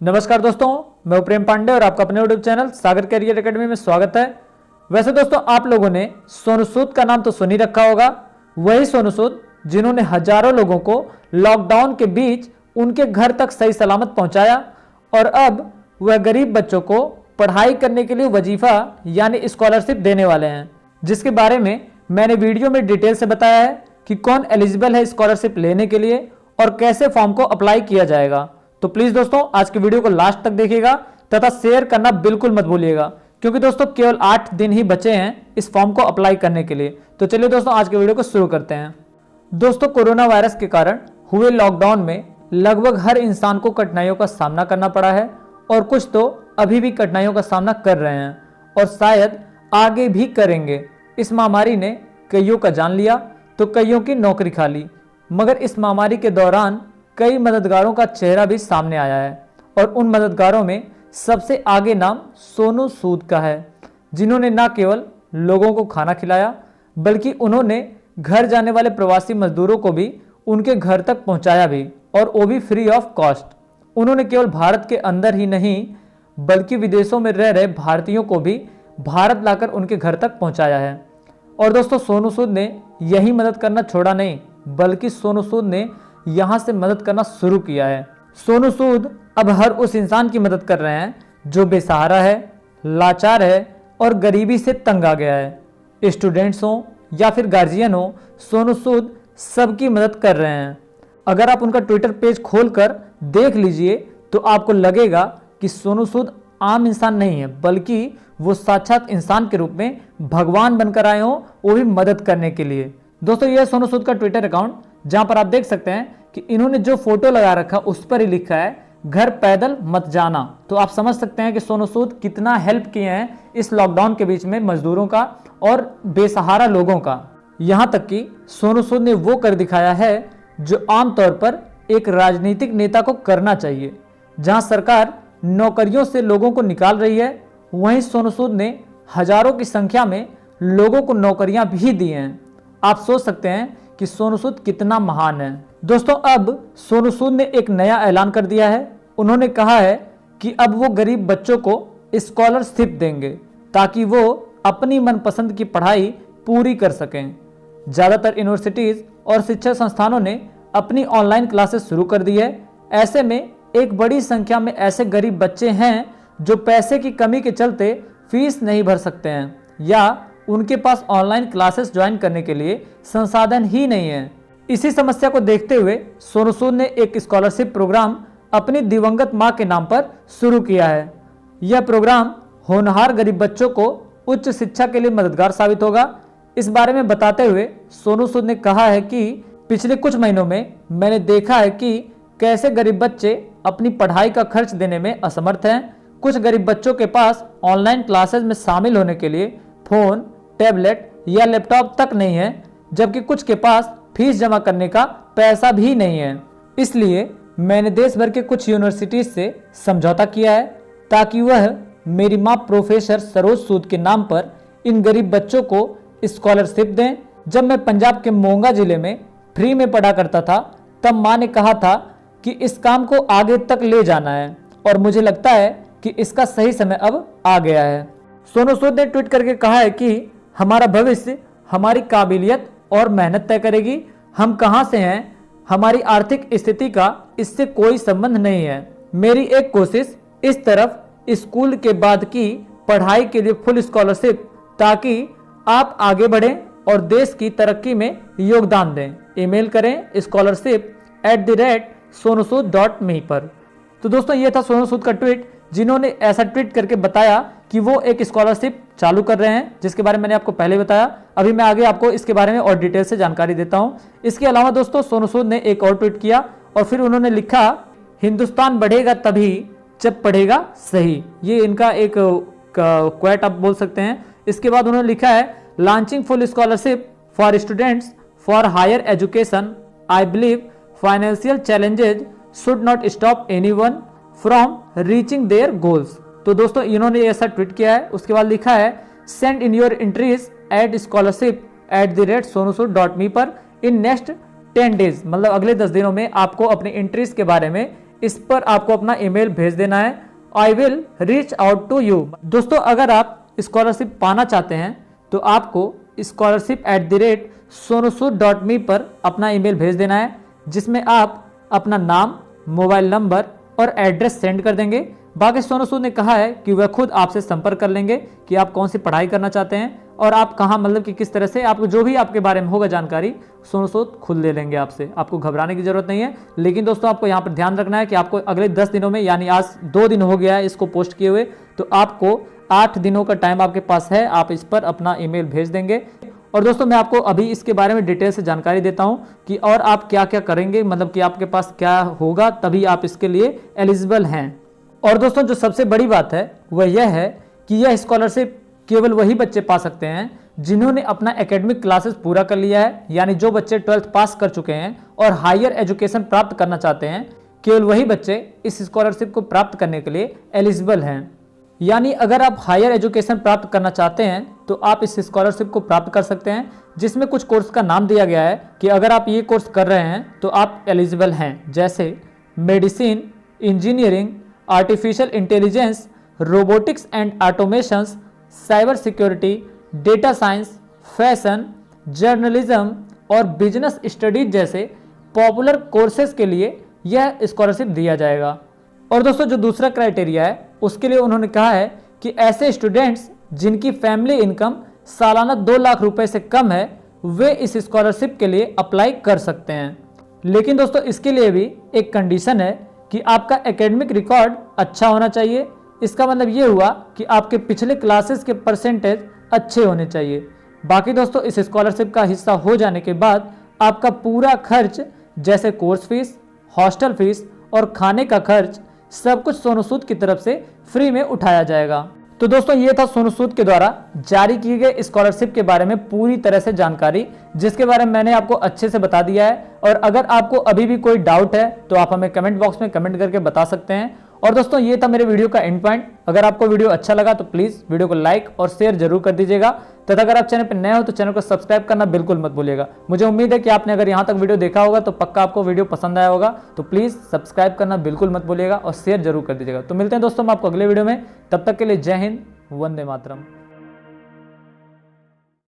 नमस्कार दोस्तों, मैं प्रेम पांडे और आपका अपने यूट्यूब चैनल सागर कैरियर एकेडमी में स्वागत है। वैसे दोस्तों, आप लोगों ने सोनू सूद का नाम तो सुन ही रखा होगा। वही सोनू सूद जिन्होंने हजारों लोगों को लॉकडाउन के बीच उनके घर तक सही सलामत पहुंचाया और अब वह गरीब बच्चों को पढ़ाई करने के लिए वजीफा यानी स्कॉलरशिप देने वाले हैं, जिसके बारे में मैंने वीडियो में डिटेल से बताया है कि कौन एलिजिबल है स्कॉलरशिप लेने के लिए और कैसे फॉर्म को अप्लाई किया जाएगा। तो प्लीज दोस्तों, आज की वीडियो को लास्ट तक देखिएगा तथा शेयर करना बिल्कुल मत भूलिएगा, क्योंकि दोस्तों केवल 8 दिन ही बचे हैं इस फॉर्म को अप्लाई करने के लिए। तो चलिए दोस्तों, आज के वीडियो को शुरू करते हैं। दोस्तों, कोरोना वायरस के कारण हुए लॉकडाउन में लगभग हर इंसान को कठिनाइयों का सामना करना पड़ा है और कुछ तो अभी भी कठिनाइयों का सामना कर रहे हैं और शायद आगे भी करेंगे। इस महामारी ने कईयों का जान लिया तो कईयों की नौकरी खा ली, मगर इस महामारी के दौरान कई मददगारों का चेहरा भी सामने आया है और उन मददगारों में सबसे आगे नाम सोनू सूद का है, जिन्होंने न केवल लोगों को खाना खिलाया बल्कि उन्होंने घर जाने वाले प्रवासी मजदूरों को भी उनके घर तक पहुंचाया भी, और वो भी फ्री ऑफ कॉस्ट। उन्होंने केवल भारत के अंदर ही नहीं बल्कि विदेशों में रह रहे भारतीयों को भी भारत लाकर उनके घर तक पहुंचाया है। और दोस्तों, सोनू सूद ने यही मदद करना छोड़ा नहीं, बल्कि सोनू सूद ने यहां से मदद करना शुरू किया है। सोनू सूद अब हर उस इंसान की मदद कर रहे हैं जो बेसहारा है, लाचार है और गरीबी से तंग आ गया है। स्टूडेंट्स हो या फिर गार्जियन हो, सोनू सूद सबकी मदद कर रहे हैं। अगर आप उनका ट्विटर पेज खोलकर देख लीजिए तो आपको लगेगा कि सोनू सूद आम इंसान नहीं है, बल्कि वो साक्षात इंसान के रूप में भगवान बनकर आए हो, वो भी मदद करने के लिए। दोस्तों, यह सोनू सूद का ट्विटर अकाउंट, जहां पर आप देख सकते हैं कि इन्होंने जो फोटो लगा रखा उस पर ही लिखा है घर पैदल मत जाना। तो आप समझ सकते हैं कि सोनू सूद कितना हेल्प किए हैं इस लॉकडाउन के बीच में मजदूरों का और बेसहारा लोगों का। यहां तक कि सोनू सूद ने वो कर दिखाया है जो आमतौर पर एक राजनीतिक नेता को करना चाहिए। जहां सरकार नौकरियों से लोगों को निकाल रही है, वहीं सोनू सूद ने हजारों की संख्या में लोगों को नौकरियां भी दी हैं। आप सोच सकते हैं कि सोनू सूद कितना महान है। दोस्तों, अब सोनू सूद ने एक नया ऐलान कर दिया है। उन्होंने कहा है कि अब वो गरीब बच्चों को स्कॉलरशिप देंगे ताकि वो अपनी मनपसंद की पढ़ाई पूरी कर सकें। ज़्यादातर यूनिवर्सिटीज़ और शिक्षा संस्थानों ने अपनी ऑनलाइन क्लासेस शुरू कर दी है। ऐसे में एक बड़ी संख्या में ऐसे गरीब बच्चे हैं जो पैसे की कमी के चलते फीस नहीं भर सकते हैं या उनके पास ऑनलाइन क्लासेस ज्वाइन करने के लिए संसाधन ही नहीं है। इसी समस्या को देखते हुए सोनू सूद ने एक स्कॉलरशिप प्रोग्राम अपनी दिवंगत मां के नाम पर शुरू किया है। यह प्रोग्राम होनहार गरीब बच्चों को उच्च शिक्षा के लिए मददगार साबित होगा। इस बारे में बताते हुए सोनू सूद ने कहा है कि पिछले कुछ महीनों में मैंने देखा है कि कैसे गरीब बच्चे अपनी पढ़ाई का खर्च देने में असमर्थ हैं। कुछ गरीब बच्चों के पास ऑनलाइन क्लासेस में शामिल होने के लिए फोन, टैबलेट या लैपटॉप तक नहीं है, जबकि कुछ के पास फीस जमा करने का पैसा भी नहीं है। इसलिए मैंने देश भर के कुछ यूनिवर्सिटीज से समझौता किया है ताकि वह मेरी मां प्रोफेसर सरोज सूद के नाम पर इन गरीब बच्चों को स्कॉलरशिप दें। जब मैं पंजाब के मोंगा जिले में फ्री में पढ़ा करता था, तब मां ने कहा था कि इस काम को आगे तक ले जाना है और मुझे लगता है कि इसका सही समय अब आ गया है। सोनू सूद ने ट्वीट करके कहा है कि हमारा भविष्य हमारी काबिलियत और मेहनत तय करेगी। हम कहां से हैं, हमारी आर्थिक स्थिति का इससे कोई संबंध नहीं है। मेरी एक कोशिश इस तरफ स्कूल के बाद की पढ़ाई के लिए फुल स्कॉलरशिप, ताकि आप आगे बढ़ें और देश की तरक्की में योगदान दें। ईमेल करें scholarship@sonusood.me पर। तो दोस्तों, ये था सोनू सूद का ट्वीट, जिन्होंने ऐसा ट्वीट करके बताया कि वो एक स्कॉलरशिप चालू कर रहे हैं, जिसके बारे में मैंने आपको पहले बताया। अभी मैं आगे आपको इसके बारे में और डिटेल से जानकारी देता हूं। इसके अलावा दोस्तों, सोनू सूद ने एक और ट्वीट किया और फिर उन्होंने लिखा, हिंदुस्तान बढ़ेगा तभी जब पढ़ेगा सही। ये इनका एक क्वेट आप बोल सकते हैं। इसके बाद उन्होंने लिखा है, launching full scholarship for students for higher education. I believe financial challenges should not stop anyone from reaching their goals. तो दोस्तों, इन्होंने ऐसा ट्वीट किया है। उसके बाद लिखा है, send in your entries at scholarship@sonusood.me पर इन नेक्स्ट 10 डेज, मतलब अगले 10 दिनों में आपको अपने एंट्रीज के बारे में इस पर आपको अपना ईमेल भेज देना है। I will reach out to you. दोस्तों अगर आप स्कॉलरशिप पाना चाहते हैं तो आपको scholarship@sonusood.me पर अपना ईमेल भेज देना है, जिसमें आप अपना नाम, मोबाइल नंबर और एड्रेस सेंड कर देंगे। बाकी सोनू सूद ने कहा है कि वह खुद आपसे संपर्क कर लेंगे कि आप कौन सी पढ़ाई करना चाहते हैं और आप कहाँ, मतलब कि किस तरह से, आपको जो भी आपके बारे में होगा जानकारी सोनू सूद खुद ले लेंगे आपसे। आपको घबराने की जरूरत नहीं है। लेकिन दोस्तों आपको यहाँ पर ध्यान रखना है कि आपको अगले 10 दिनों में, यानी आज 2 दिन हो गया है इसको पोस्ट किए हुए, तो आपको 8 दिनों का टाइम आपके पास है, आप इस पर अपना ईमेल भेज देंगे। और दोस्तों मैं आपको अभी इसके बारे में डिटेल से जानकारी देता हूं कि और आप क्या क्या करेंगे, मतलब कि आपके पास क्या होगा तभी आप इसके लिए एलिजिबल हैं। और दोस्तों जो सबसे बड़ी बात है वह यह है कि यह स्कॉलरशिप केवल वही बच्चे पा सकते हैं जिन्होंने अपना एकेडमिक क्लासेस पूरा कर लिया है, यानी जो बच्चे 12th पास कर चुके हैं और हायर एजुकेशन प्राप्त करना चाहते हैं, केवल वही बच्चे इस स्कॉलरशिप को प्राप्त करने के लिए एलिजिबल हैं। यानी अगर आप हायर एजुकेशन प्राप्त करना चाहते हैं तो आप इस स्कॉलरशिप को प्राप्त कर सकते हैं, जिसमें कुछ कोर्स का नाम दिया गया है कि अगर आप ये कोर्स कर रहे हैं तो आप एलिजिबल हैं, जैसे medicine, engineering, artificial intelligence, robotics and automations, cyber security, data science, fashion, journalism और बिजनेस स्टडीज जैसे पॉपुलर कोर्सेज के लिए यह स्कॉलरशिप दिया जाएगा। और दोस्तों जो दूसरा क्राइटेरिया है उसके लिए उन्होंने कहा है कि ऐसे स्टूडेंट्स जिनकी फैमिली इनकम सालाना 2 लाख रुपए से कम है वे इस स्कॉलरशिप के लिए अप्लाई कर सकते हैं। लेकिन दोस्तों इसके लिए भी एक कंडीशन है कि आपका एकेडमिक रिकॉर्ड अच्छा होना चाहिए। इसका मतलब ये हुआ कि आपके पिछले क्लासेस के परसेंटेज अच्छे होने चाहिए। बाकी दोस्तों इस स्कॉलरशिप का हिस्सा हो जाने के बाद आपका पूरा खर्च, जैसे कोर्स फीस, हॉस्टल फीस और खाने का खर्च, सब कुछ सोनू सूद की तरफ से फ्री में उठाया जाएगा। तो दोस्तों ये था सोनू सूद के द्वारा जारी की गई स्कॉलरशिप के बारे में पूरी तरह से जानकारी, जिसके बारे में मैंने आपको अच्छे से बता दिया है। और अगर आपको अभी भी कोई डाउट है तो आप हमें कमेंट बॉक्स में कमेंट करके बता सकते हैं। और दोस्तों ये था मेरे वीडियो का एंड पॉइंट। अगर आपको वीडियो अच्छा लगा तो प्लीज वीडियो को लाइक और शेयर जरूर कर दीजिएगा, तथा अगर आप चैनल पर नए हो तो चैनल को सब्सक्राइब करना बिल्कुल मत भूलिएगा। मुझे उम्मीद है कि आपने अगर यहाँ तक वीडियो देखा होगा तो पक्का आपको वीडियो पसंद आया होगा, तो प्लीज सब्सक्राइब करना बिल्कुल मत भूलिएगा और शेयर जरूर कर दीजिएगा। तो मिलते हैं दोस्तों हम आपको अगले वीडियो में, तब तक के लिए जय हिंद, वंदे मातरम।